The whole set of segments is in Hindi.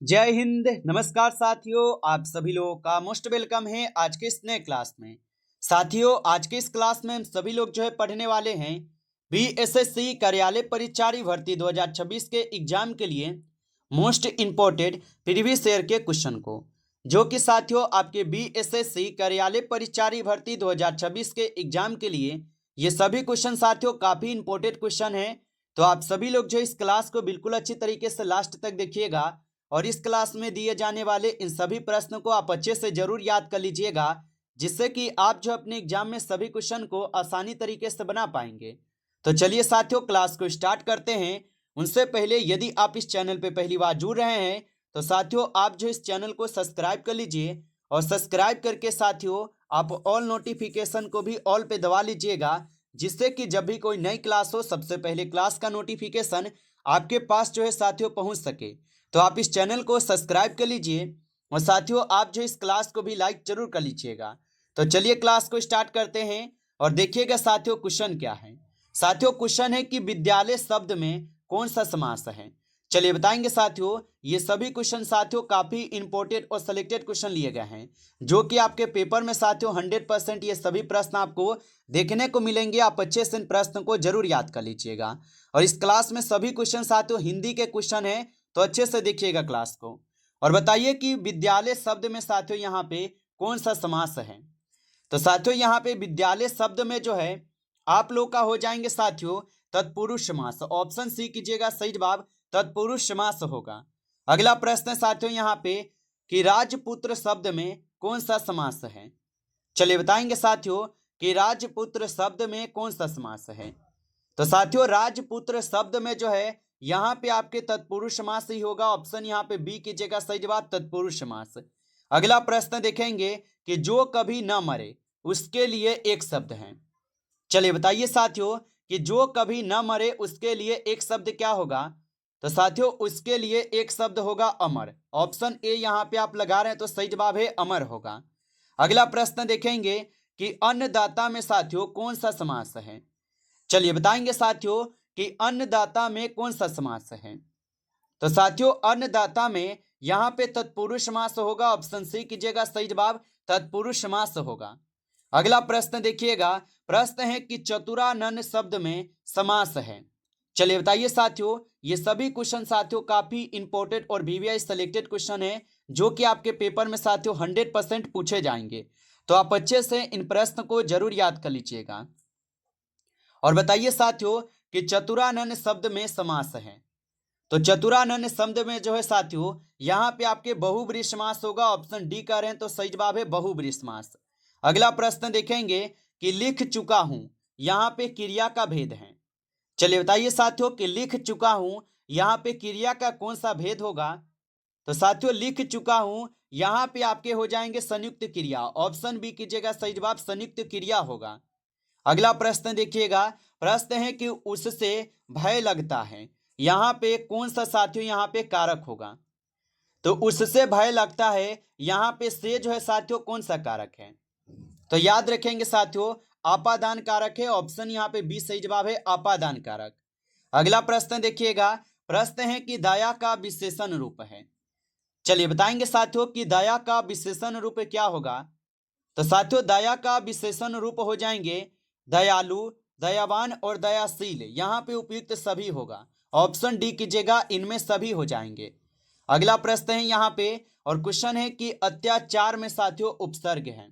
जय हिंद। नमस्कार साथियों, आप सभी लोगों का मोस्ट वेलकम है आज के इस नए क्लास में। साथियों, आज के इस क्लास में हम सभी लोग जो है पढ़ने वाले हैं बीएसएससी कार्यालय परिचारी भर्ती 2026 के एग्जाम के लिए मोस्ट इम्पोर्टेंट प्रीवियस ईयर के क्वेश्चन को, जो कि साथियों आपके बीएसएससी कार्यालय परिचारी भर्ती 2026 के एग्जाम के लिए ये सभी क्वेश्चन साथियों काफी इंपॉर्टेंट क्वेश्चन है। तो आप सभी लोग जो इस क्लास को बिल्कुल अच्छी तरीके से लास्ट तक देखिएगा और इस क्लास में दिए जाने वाले इन सभी प्रश्नों को आप अच्छे से जरूर याद कर लीजिएगा, जिससे कि आप जो अपने एग्जाम में सभी क्वेश्चन को आसानी तरीके से बना पाएंगे। तो चलिए साथियों, क्लास को स्टार्ट करते हैं। उनसे पहले यदि आप इस चैनल पे पहली बार जुड़ रहे हैं तो साथियों आप जो इस चैनल को सब्सक्राइब कर लीजिए और सब्सक्राइब करके साथियों आप ऑल नोटिफिकेशन को भी ऑल पे दबा लीजिएगा, जिससे कि जब भी कोई नई क्लास हो सबसे पहले क्लास का नोटिफिकेशन आपके पास जो है साथियों पहुंच सके। तो आप इस चैनल को सब्सक्राइब कर लीजिए और साथियों आप जो इस क्लास को भी लाइक जरूर कर लीजिएगा। तो चलिए क्लास को स्टार्ट करते हैं और देखिएगा साथियों क्वेश्चन क्या है। साथियों क्वेश्चन है कि विद्यालय शब्द में कौन सा समास है। चलिए बताएंगे साथियों। ये सभी क्वेश्चन साथियों काफी इंपॉर्टेंट और सिलेक्टेड क्वेश्चन लिए गए हैं, जो कि आपके पेपर में साथियों 100% ये सभी प्रश्न आपको देखने को मिलेंगे। आप अच्छे से इन प्रश्न को जरूर याद कर लीजिएगा और इस क्लास में सभी क्वेश्चन साथियों हिंदी के क्वेश्चन है, तो अच्छे से देखिएगा क्लास को और बताइए कि विद्यालय शब्द में साथियों यहाँ पे कौन सा समास है। तो साथियों यहाँ पे विद्यालय शब्द में जो है आप लोग का हो जाएंगे साथियों तत्पुरुष समास। ऑप्शन सी कीजिएगा, सही जवाब तत्पुरुष समास होगा। अगला प्रश्न है साथियों यहाँ पे कि राजपुत्र शब्द में कौन सा समास है। चलिए बताएंगे साथियों कि राजपुत्र शब्द में कौन सा समास है। तो साथियों राजपुत्र शब्द में जो है यहाँ पे आपके तत्पुरुष समास ही होगा। ऑप्शन यहाँ पे बी कीजिएगा, सही जवाब तत्पुरुष समास। अगला प्रश्न देखेंगे कि जो कभी न मरे उसके लिए एक शब्द है। चलिए बताइए साथियों कि जो कभी न मरे उसके लिए एक शब्द क्या होगा। तो साथियों उसके लिए एक शब्द होगा अमर। ऑप्शन ए यहाँ पे आप लगा रहे हैं तो सही जवाब है अमर होगा। अगला प्रश्न देखेंगे कि अन्नदाता में साथियों कौन सा समास है। चलिए बताएंगे साथियों कि अन्नदाता में कौन सा समास है। तो साथियों अन्नदाता में यहाँ पे तत्पुरुष समास होगा। ऑप्शन सी कीजिएगा, सही जवाब तत्पुरुष समास होगा। अगला प्रश्न देखिएगा, प्रश्न है कि चतुरानन शब्द में समास है। चलिए बताइए साथियों, ये सभी क्वेश्चन साथियों काफी इंपॉर्टेंट और वीवीआई सिलेक्टेड क्वेश्चन है, जो कि आपके पेपर में साथियों 100% पूछे जाएंगे। तो आप अच्छे से इन प्रश्न को जरूर याद कर लीजिएगा और बताइए साथियों कि चतुरानन शब्द में समास है। तो चतुरानन शब्द में जो है साथियों यहाँ पे आपके बहुब्रीहि समास होगा। ऑप्शन डी कह रहे हैं तो सही जवाब है बहुब्रीहि समास। अगला प्रश्न देखेंगे कि लिख चुका हूं, यहाँ पे क्रिया का भेद है। चलिए बताइए साथियों कि लिख चुका हूं यहाँ पे क्रिया का कौन सा भेद होगा। तो साथियों लिख चुका हूं यहाँ पे आपके हो जाएंगे संयुक्त क्रिया। ऑप्शन बी कीजिएगा, सही जवाब संयुक्त क्रिया होगा। अगला प्रश्न देखिएगा, प्रश्न है कि उससे भय लगता है, यहाँ पे कौन सा साथियों यहाँ पे कारक होगा। तो उससे भय लगता है यहाँ पे से जो है साथियों कौन सा कारक है। तो याद रखेंगे साथियों आपादान कारक है। ऑप्शन यहाँ पे बी सही जवाब है आपादान कारक। अगला प्रश्न देखिएगा, प्रश्न है कि दया का विशेषण रूप है। चलिए बताएंगे साथियों कि दया का विशेषण रूप क्या होगा। तो साथियों दया का विशेषण रूप हो जाएंगे दयालु, दयावान और दयाशील। यहाँ पे उपयुक्त सभी होगा। ऑप्शन डी कीजिएगा, इनमें सभी हो जाएंगे। अगला प्रश्न है यहाँ पे और क्वेश्चन है कि अत्याचार में साथियों उपसर्ग है।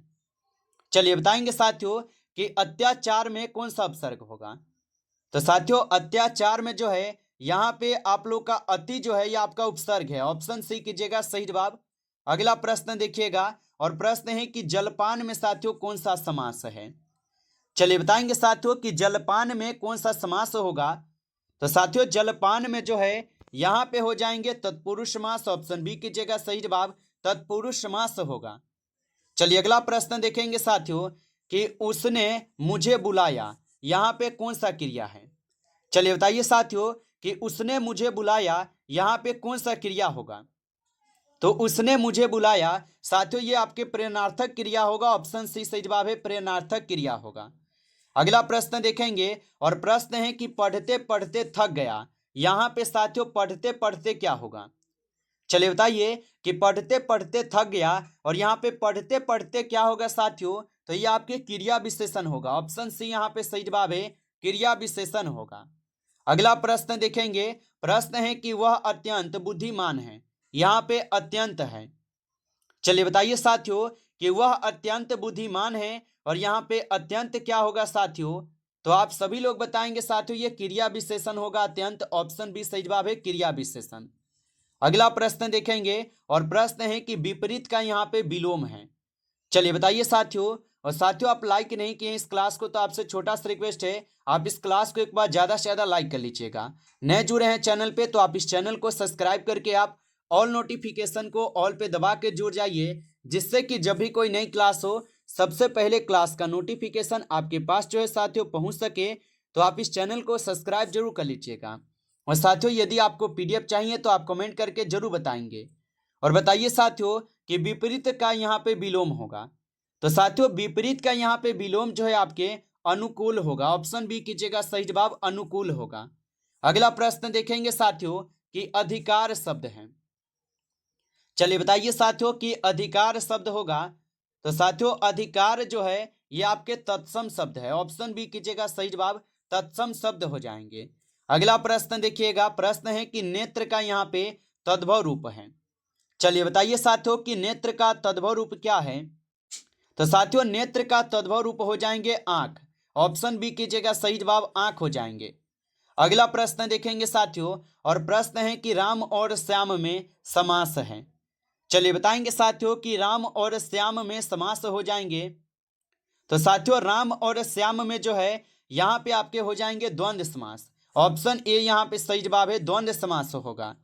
चलिए बताएंगे साथियों कि अत्याचार में कौन सा उपसर्ग होगा। तो साथियों अत्याचार में जो है यहाँ पे आप लोग का अति जो है ये आपका उपसर्ग है। ऑप्शन सी कीजिएगा, सही जवाब। अगला प्रश्न देखिएगा और प्रश्न है कि जलपान में साथियों कौन सा समास है। चलिए बताएंगे साथियों कि जलपान में कौन सा समास होगा। तो साथियों जलपान में जो है यहाँ पे हो जाएंगे तत्पुरुष समास। ऑप्शन बी कीजिएगा, सही जवाब तत्पुरुष समास होगा। चलिए अगला प्रश्न देखेंगे साथियों कि उसने मुझे बुलाया, यहाँ पे कौन सा क्रिया है। चलिए बताइए साथियों कि उसने मुझे बुलाया यहाँ पे कौन सा क्रिया होगा। तो उसने मुझे बुलाया साथियों ये आपके प्रेरणार्थक क्रिया होगा। ऑप्शन सी सही जवाब है प्रेरणार्थक क्रिया होगा। अगला प्रश्न देखेंगे और प्रश्न है कि पढ़ते पढ़ते थक गया, यहाँ पे साथियों पढ़ते पढ़ते क्या होगा। चलिए बताइए कि पढ़ते पढ़ते थक गया, और यहाँ पे पढ़ते पढ़ते क्या होगा साथियों, तो ये आपके क्रिया विशेषण होगा। ऑप्शन सी यहाँ पे सही जवाब है, क्रिया विशेषण होगा। अगला प्रश्न देखेंगे। प्रश्न है कि वह अत्यंत बुद्धिमान है। यहाँ पे अत्यंत है। चलिए बताइए साथियों कि वह अत्यंत बुद्धिमान है, और यहाँ पे अत्यंत क्या होगा साथियों, तो आप सभी लोग बताएंगे साथियों ये क्रिया विशेषण होगा अत्यंत। ऑप्शन बी सही जवाब है, क्रिया विशेषण। अगला प्रश्न देखेंगे, और प्रश्न है कि विपरीत का यहाँ पे विलोम है। चलिए बताइए साथियों, और साथियों आप लाइक नहीं किए इस क्लास को, तो आपसे छोटा सा रिक्वेस्ट है, आप इस क्लास को एक बार ज़्यादा से ज़्यादा लाइक कर लीजिएगा। नए जुड़े हैं चैनल पे तो आप इस चैनल को सब्सक्राइब करके आप ऑल नोटिफिकेशन को ऑल पे दबा के जुड़ जाइए, जिससे कि जब भी कोई नई क्लास हो सबसे पहले क्लास का नोटिफिकेशन आपके पास जो है साथियों पहुंच सके। तो आप इस चैनल को सब्सक्राइब जरूर कर लीजिएगा। और साथियों यदि आपको पीडीएफ चाहिए तो आप कमेंट करके जरूर बताएंगे। और बताइए साथियों कि विपरीत का यहाँ पे विलोम होगा, तो साथियों विपरीत का यहाँ पे विलोम जो है आपके अनुकूल होगा। ऑप्शन बी कीजिएगा सही जवाब, अनुकूल होगा। अगला प्रश्न देखेंगे साथियों कि अधिकार शब्द है। चलिए बताइए साथियों कि अधिकार शब्द होगा, तो साथियों अधिकार जो है ये आपके तत्सम शब्द है। ऑप्शन बी कीजिएगा सही जवाब, तत्सम शब्द हो जाएंगे। अगला प्रश्न देखिएगा। प्रश्न है कि नेत्र का यहाँ पे तद्भव रूप है। चलिए बताइए साथियों कि नेत्र का तद्भव रूप क्या है, तो साथियों नेत्र का तद्भव रूप हो जाएंगे आंख। ऑप्शन बी कीजिएगा सही जवाब, आंख हो जाएंगे। अगला प्रश्न देखेंगे साथियों, और प्रश्न है कि राम और श्याम में समास है। चलिए बताएंगे साथियों कि राम और श्याम में समास हो जाएंगे, तो साथियों राम और श्याम में जो है यहाँ पे आपके हो जाएंगे द्वंद्व समास। ऑप्शन ए यहाँ पे सही जवाब है, द्वंद्व समास होगा।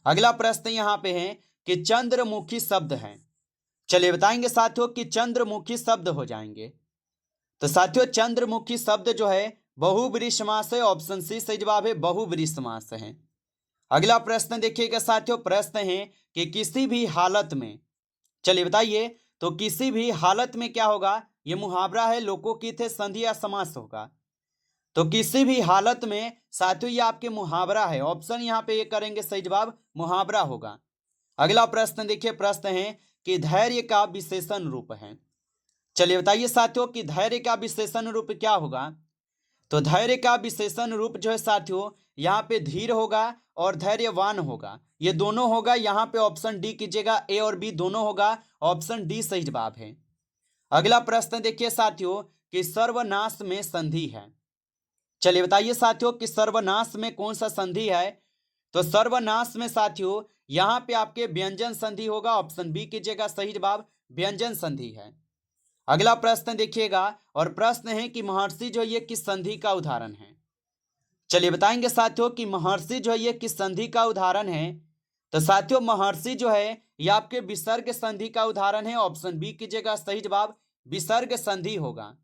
अगला प्रश्न यहाँ पे है कि चंद्रमुखी शब्द है। चलिए बताएंगे साथियों कि चंद्रमुखी शब्द हो जाएंगे, तो साथियों चंद्रमुखी शब्द जो है बहुब्रीहि समास है। ऑप्शन सी सही जवाब है, बहुब्रीहि समास है। अगला प्रश्न देखिएगा साथियों। प्रश्न है कि किसी भी हालत में, चलिए बताइए, तो किसी भी हालत में क्या होगा, ये मुहावरा है, लोकोकित है, संधि या समास होगा। तो किसी भी हालत में साथियों ये आपके मुहावरा है। ऑप्शन यहाँ पे ये करेंगे सही जवाब, मुहावरा होगा। अगला प्रश्न देखिए। प्रश्न है कि धैर्य का विशेषण रूप है। चलिए बताइए साथियों कि धैर्य का विशेषण रूप क्या होगा, तो धैर्य का विशेषण रूप जो है साथियों यहाँ पे धीर होगा और धैर्यवान होगा, ये दोनों होगा। यहाँ पे ऑप्शन डी कीजिएगा, ए और बी दोनों होगा। ऑप्शन डी सही जवाब है। अगला प्रश्न देखिए साथियों कि सर्वनाश में संधि है। चलिए बताइए साथियों कि सर्वनाश में कौन सा संधि है, तो सर्वनाश में साथियों यहाँ पे आपके व्यंजन संधि होगा। ऑप्शन बी कीजिएगा सही जवाब, व्यंजन संधि है। अगला प्रश्न देखिएगा, और प्रश्न है कि महर्षि जो ये किस संधि का उदाहरण है। चलिए बताएंगे साथियों कि महर्षि जो है ये किस संधि का उदाहरण है, तो साथियों महर्षि जो है ये आपके विसर्ग संधि का उदाहरण है। ऑप्शन बी कीजिएगा सही जवाब, विसर्ग संधि होगा।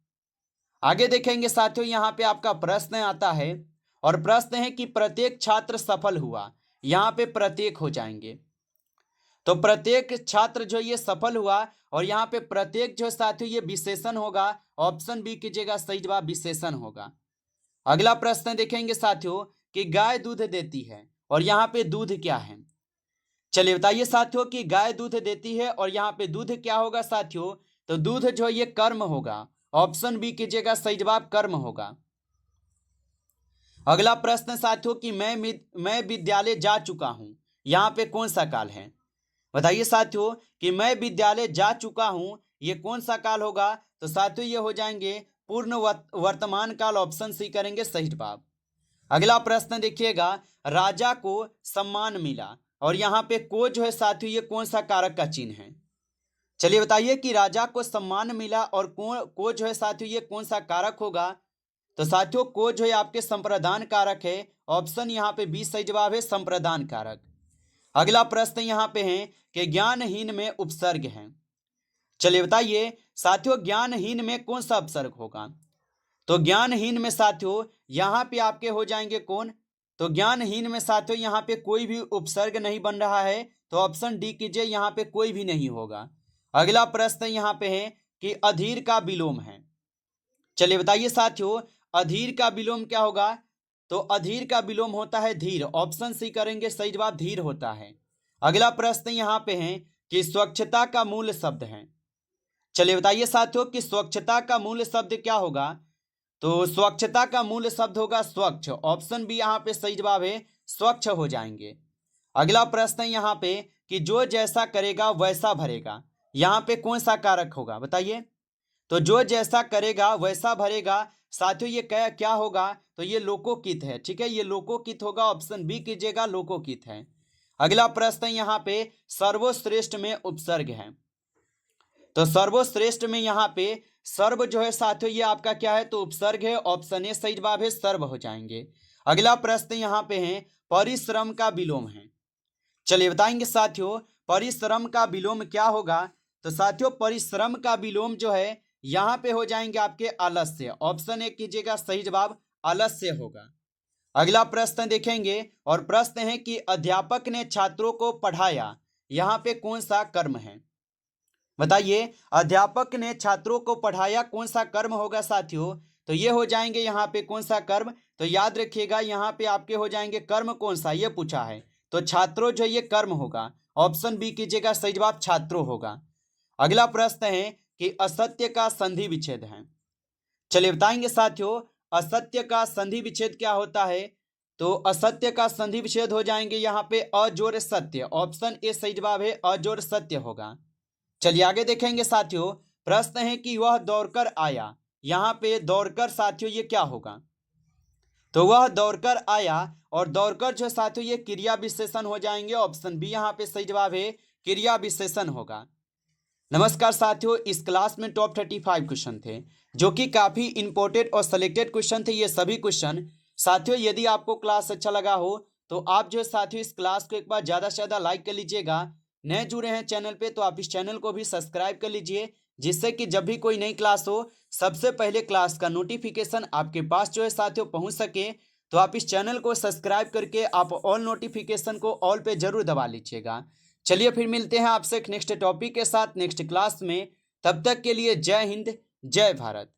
आगे देखेंगे साथियों यहाँ पे आपका प्रश्न आता है, और प्रश्न है कि प्रत्येक छात्र सफल हुआ। यहाँ पे प्रत्येक हो जाएंगे, तो प्रत्येक छात्र जो ये सफल हुआ, और यहाँ पे प्रत्येक जो साथियों ये विशेषण होगा। ऑप्शन बी कीजिएगा सही जवाब, विशेषण होगा। अगला प्रश्न देखेंगे साथियों कि गाय दूध देती है, और यहाँ पे दूध क्या है। चलिए बताइए साथियों कि गाय दूध देती है, और यहाँ पे दूध क्या होगा साथियों, तो दूध जो ये कर्म होगा। ऑप्शन बी कीजिएगा सही जवाब, कर्म होगा। अगला प्रश्न साथियों कि मैं विद्यालय जा चुका हूं, यहाँ पे कौन सा काल है। बताइए साथियों कि मैं विद्यालय जा चुका हूं, ये कौन सा काल होगा, तो साथियों ये हो जाएंगे पूर्ण वर्तमान काल। ऑप्शन सी करेंगे सही जवाब। अगला प्रश्न देखिएगा, राजा को सम्मान मिला, और यहाँ पे को जो है साथियों ये कौन सा कारक का चिन्ह है। चलिए बताइए कि राजा को सम्मान मिला, और को जो है साथियों ये कौन सा कारक होगा, तो साथियों को जो है आपके संप्रदान कारक है। ऑप्शन यहाँ पे बी सही जवाब है, संप्रदान कारक। अगला प्रश्न यहाँ पे है कि ज्ञानहीन में उपसर्ग है। चलिए बताइए साथियों ज्ञानहीन में कौन सा उपसर्ग होगा, तो ज्ञानहीन में साथियों यहाँ पे आपके हो जाएंगे कौन, तो ज्ञानहीन में साथियों यहाँ पे कोई भी उपसर्ग नहीं बन रहा है, तो ऑप्शन डी कीजिए, यहाँ पे कोई भी नहीं होगा। अगला प्रश्न यहाँ पे है कि अधीर का विलोम है। चलिए बताइए साथियों अधीर का विलोम क्या होगा, तो अधीर का विलोम होता है धीर। ऑप्शन सी करेंगे सही जवाब, धीर होता है। अगला प्रश्न यहाँ पे है कि स्वच्छता का मूल शब्द है। चलिए बताइए साथियों कि स्वच्छता का मूल शब्द क्या होगा। तो स्वच्छता का मूल शब्द होगा स्वच्छ। ऑप्शन बी यहाँ पे सही जवाब है, स्वच्छ हो जाएंगे। अगला प्रश्न यहाँ पे कि जो जैसा करेगा वैसा भरेगा, यहाँ पे कौन सा कारक होगा बताइए। तो जो जैसा करेगा वैसा भरेगा साथियों, ये क्या क्या होगा, तो ये लोकोकित है। ठीक है, ये लोकोकित होगा। ऑप्शन बी कीजिएगा, लोकोकित है। अगला प्रश्न यहाँ पे सर्वश्रेष्ठ में उपसर्ग है। तो सर्वश्रेष्ठ में यहाँ पे सर्व जो है साथियों ये आपका क्या है, तो उपसर्ग है। ऑप्शन ए सही जवाब है, सर्व हो जाएंगे। अगला प्रश्न यहाँ पे है परिश्रम का विलोम है। चलिए बताएंगे साथियों परिश्रम का विलोम क्या होगा। तो साथियों परिश्रम का विलोम जो है यहाँ पे हो जाएंगे आपके आलस्य। ऑप्शन ए कीजिएगा, सही जवाब आलस्य होगा। अगला प्रश्न देखेंगे और प्रश्न है कि अध्यापक ने छात्रों को पढ़ाया, यहाँ पे कौन सा कर्म है बताइए। अध्यापक ने छात्रों को पढ़ाया कौन सा कर्म होगा साथियों, तो ये हो जाएंगे यहाँ पे कौन सा कर्म। तो याद रखिएगा यहाँ पे आपके हो जाएंगे कर्म कौन सा, ये पूछा है। तो छात्रों जो ये कर्म होगा। ऑप्शन बी कीजिएगा, सही जवाब छात्रों होगा। अगला प्रश्न है कि असत्य का संधि विच्छेद है। चलिए बताएंगे साथियों असत्य का संधि विच्छेद क्या होता है। तो असत्य का संधि विच्छेद हो जाएंगे यहाँ पे अजोड़ सत्य। ऑप्शन ए सही जवाब है, अजोड़ सत्य होगा। चलिए आगे देखेंगे साथियों प्रश्न है कि वह दौड़कर आया, यहाँ पे दौड़कर साथियों ये क्या होगा। तो वह दौड़कर आया और दौड़कर जो साथियों ये क्रिया विशेषण हो जाएंगे। ऑप्शन बी यहाँ पे सही जवाब है, क्रिया विशेषण होगा। नमस्कार साथियों, इस क्लास में टॉप 35 क्वेश्चन थे जो कि काफी इंपॉर्टेंट और सिलेक्टेड क्वेश्चन थे। ये सभी क्वेश्चन साथियों यदि आपको क्लास अच्छा लगा हो तो आप जो साथियों इस क्लास को एक बार ज्यादा से ज्यादा लाइक कर लीजिएगा। नए जुड़े हैं चैनल पे तो आप इस चैनल को भी सब्सक्राइब कर लीजिए, जिससे कि जब भी कोई नई क्लास हो सबसे पहले क्लास का नोटिफिकेशन आपके पास जो है साथियों पहुंच सके। तो आप इस चैनल को सब्सक्राइब करके आप ऑल नोटिफिकेशन को ऑल पे जरूर दबा लीजिएगा। चलिए फिर मिलते हैं आपसे नेक्स्ट टॉपिक के साथ नेक्स्ट क्लास में। तब तक के लिए जय हिंद, जय भारत।